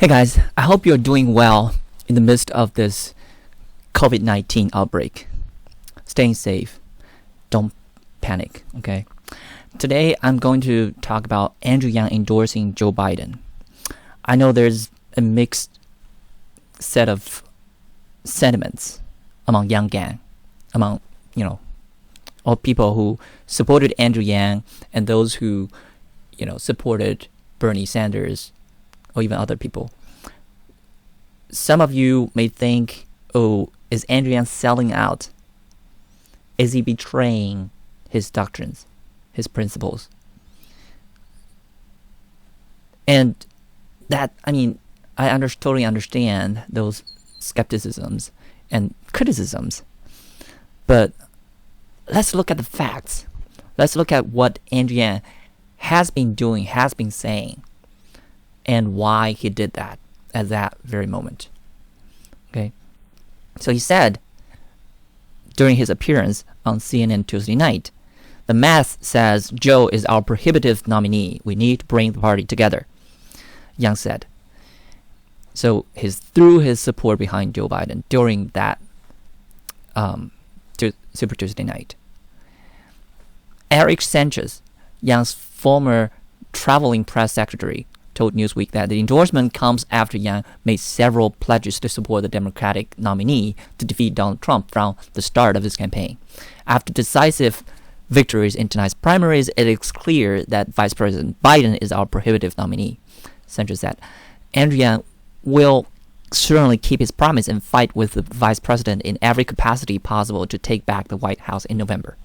Hey guys, I hope you're doing well in the midst of this COVID-19 outbreak. Staying safe. Don't panic, okay? Today I'm going to talk about Andrew Yang endorsing Joe Biden. I know there's a mixed set of sentiments among Yang Gang, among, all people who supported Andrew Yang and those who, supported Bernie Sanders or even other people. Some of you may think, is Andrew Yang selling out? Is he betraying his doctrines, his principles? And that, I totally understand those skepticisms and criticisms. But let's look at the facts. Let's look at what Andrew Yang has been doing, has been saying, and why he did that at that very moment. Okay, so he said during his appearance on CNN Tuesday night, "The math says Joe is our prohibitive nominee. We need to bring the party together," Yang said. So he threw his support behind Joe Biden during that Super Tuesday night. Eric Sanchez, Yang's former traveling press secretary, told Newsweek that the endorsement comes after Yang made several pledges to support the Democratic nominee to defeat Donald Trump from the start of his campaign. After decisive victories in tonight's primaries, it is clear that Vice President Biden is our prohibitive nominee, Sanchez said. Andrew Yang will certainly keep his promise and fight with the vice president in every capacity possible to take back the White House in November.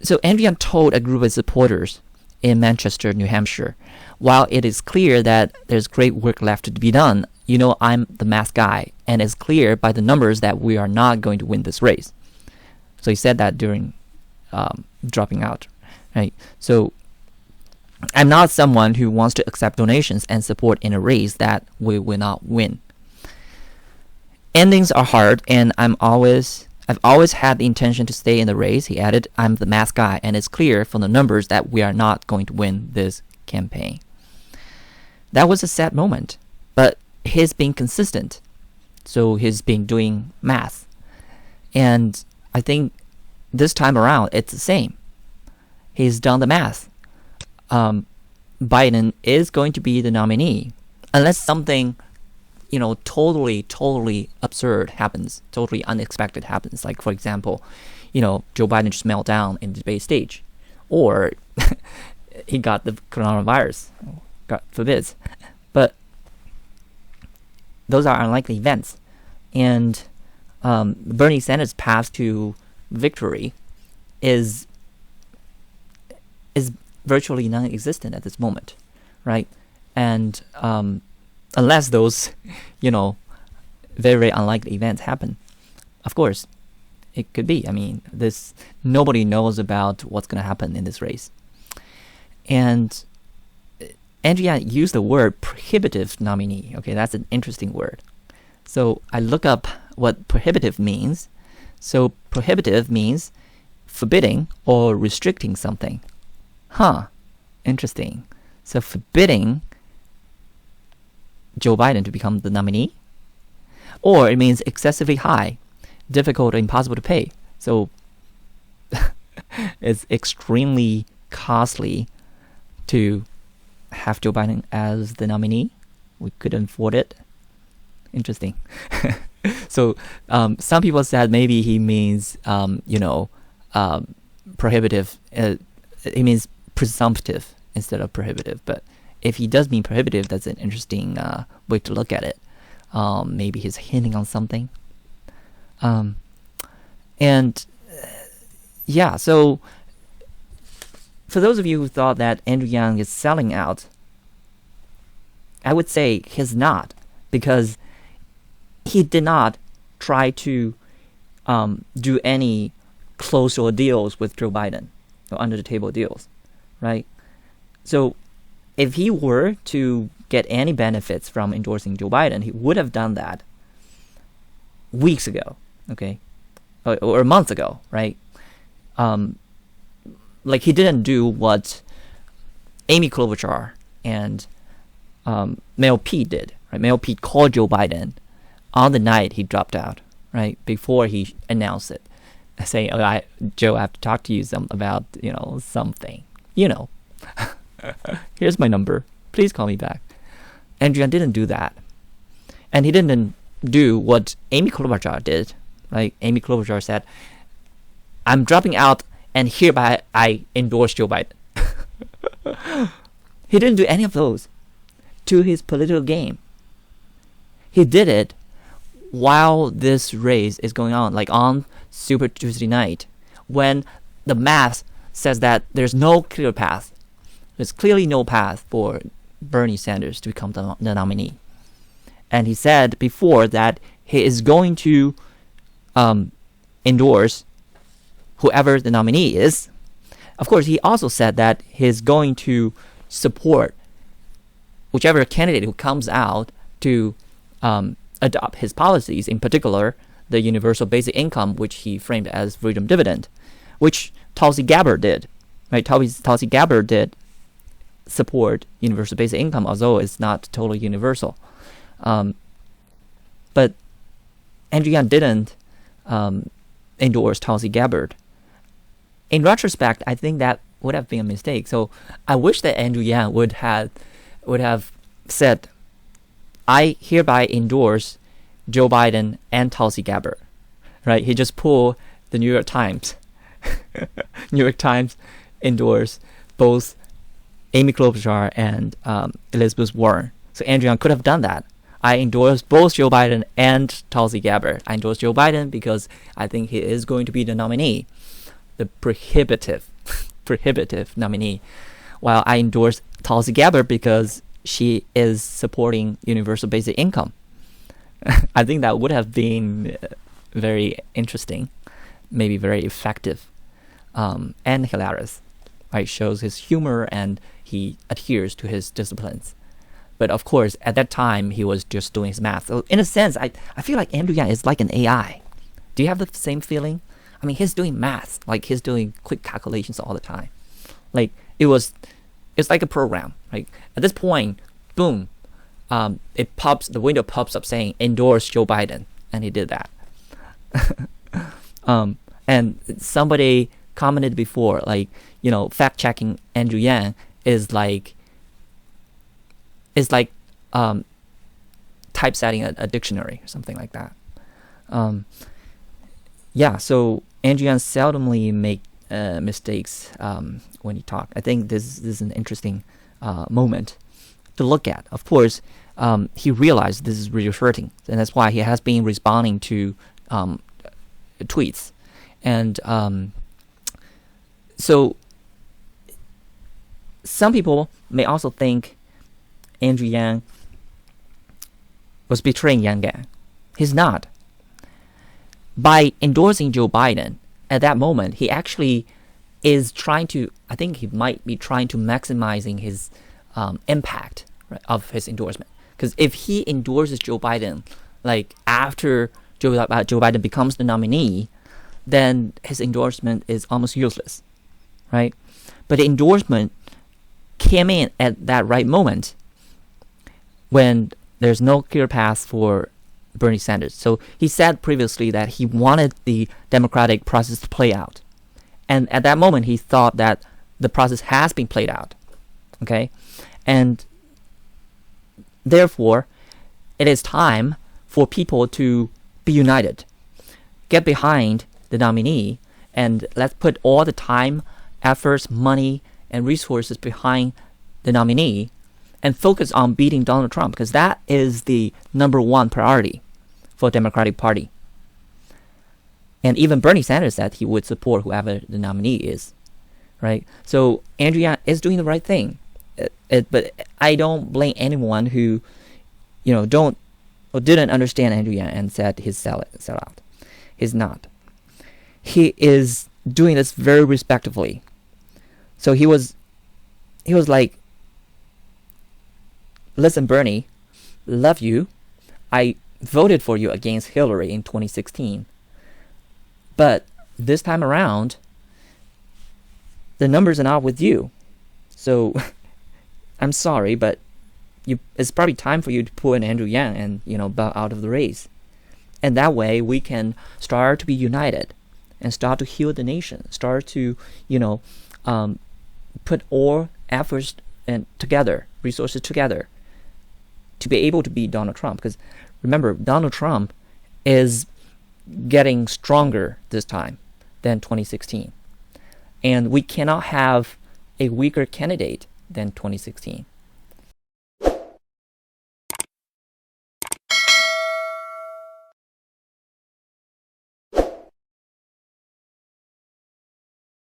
So Andrew Yang told a group of supporters in Manchester, New Hampshire, "While it is clear that there's great work left to be done, I'm the math guy, and it's clear by the numbers that we are not going to win this race." So he said that during dropping out, right? So I'm not someone who wants to accept donations and support in a race that we will not win. Endings are hard, and I've always had the intention to stay in the race, he added. "I'm the math guy, and it's clear from the numbers that we are not going to win this campaign." That was a sad moment, but he's been consistent. So he's been doing math. And I think this time around, it's the same. He's done the math. Biden is going to be the nominee, unless something totally absurd happens, totally unexpected happens. Like, for example, Joe Biden just melted down in the debate stage, or he got the coronavirus, God forbids. But those are unlikely events. And Bernie Sanders' path to victory is virtually non-existent at this moment, right? And unless those, very unlikely events happen. Of course, it could be. Nobody knows about what's going to happen in this race. And Andrew Yang used the word prohibitive nominee. Okay, that's an interesting word. So I look up what prohibitive means. So prohibitive means forbidding or restricting something. Interesting. So forbidding Joe Biden to become the nominee, or it means excessively high, difficult or impossible to pay. So it's extremely costly to have Joe Biden as the nominee. We couldn't afford it. Interesting. So some people said maybe he means prohibitive. It means presumptive instead of prohibitive, but if he does mean prohibitive, that's an interesting way to look at it. Maybe he's hinting on something. So for those of you who thought that Andrew Yang is selling out, I would say he's not, because he did not try to do any close door deals with Joe Biden, or under the table deals, right? So if he were to get any benefits from endorsing Joe Biden, he would have done that weeks ago, okay, or months ago, right? Like, he didn't do what Amy Klobuchar and Mel Pete did. Right? Mel Pete called Joe Biden on the night he dropped out, right, before he announced it, saying, Joe, I have to talk to you about, something. Here's my number. Please call me back. Andrew Yang didn't do that. And he didn't do what Amy Klobuchar did. Right? Amy Klobuchar said, I'm dropping out and hereby I endorse Joe Biden. He didn't do any of those to his political game. He did it while this race is going on, like on Super Tuesday night, when the math says that there's no clear path. There's clearly no path for Bernie Sanders to become the nominee. And he said before that he is going to endorse whoever the nominee is. Of course, he also said that he's going to support whichever candidate who comes out to adopt his policies, in particular, the universal basic income, which he framed as freedom dividend, which Tulsi Gabbard did. Right? Tulsi Gabbard did support universal basic income, although it's not totally universal. But Andrew Yang didn't endorse Tulsi Gabbard. In retrospect, I think that would have been a mistake. So I wish that Andrew Yang would have said, I hereby endorse Joe Biden and Tulsi Gabbard. Right? He just pulled the New York Times. New York Times endorsed both Amy Klobuchar and Elizabeth Warren. So Andrew Yang could have done that. I endorse both Joe Biden and Tulsi Gabbard. I endorse Joe Biden because I think he is going to be the nominee, the prohibitive nominee, while I endorse Tulsi Gabbard because she is supporting universal basic income. I think that would have been very interesting, maybe very effective, and hilarious. Right? Shows his humor and he adheres to his disciplines. But of course, at that time, he was just doing his math. So in a sense, I feel like Andrew Yang is like an AI. Do you have the same feeling? I mean, he's doing math, like he's doing quick calculations all the time. Like it's like a program. Like at this point, boom, the window pops up saying endorse Joe Biden, and he did that. And somebody commented before, like, fact checking Andrew Yang is like typesetting a dictionary or something like that. So Andrew Yang seldomly make mistakes when he talks. I think this is an interesting moment to look at. Of course, he realized this is really hurting, and that's why he has been responding to tweets. And so some people may also think Andrew Yang was betraying Yang Gang. He's not. By endorsing Joe Biden at that moment, he actually is trying to, I think he might be trying to maximizing his impact, right, of his endorsement. Because if he endorses Joe Biden, like after Joe Biden becomes the nominee, then his endorsement is almost useless, right? But the endorsement came in at that right moment when there's no clear path for Bernie Sanders. So he said previously that he wanted the democratic process to play out. And at that moment, he thought that the process has been played out. Okay? And therefore, it is time for people to be united. Get behind the nominee, and let's put all the time, efforts, money, and resources behind the nominee and focus on beating Donald Trump, because that is the number one priority for the Democratic Party. And even Bernie Sanders said he would support whoever the nominee is, right? So Andrew Yang is doing the right thing. But I don't blame anyone who, didn't understand Andrew Yang and said he's sell out. He's not. He is doing this very respectfully. So he was like, listen, Bernie, love you. I voted for you against Hillary in 2016. But this time around, the numbers are not with you. So I'm sorry, but it's probably time for you to pull in Andrew Yang and bow out of the race. And that way we can start to be united and start to heal the nation, start to, put all efforts and resources together to be able to beat Donald Trump. Because remember, Donald Trump is getting stronger this time than 2016. And we cannot have a weaker candidate than 2016.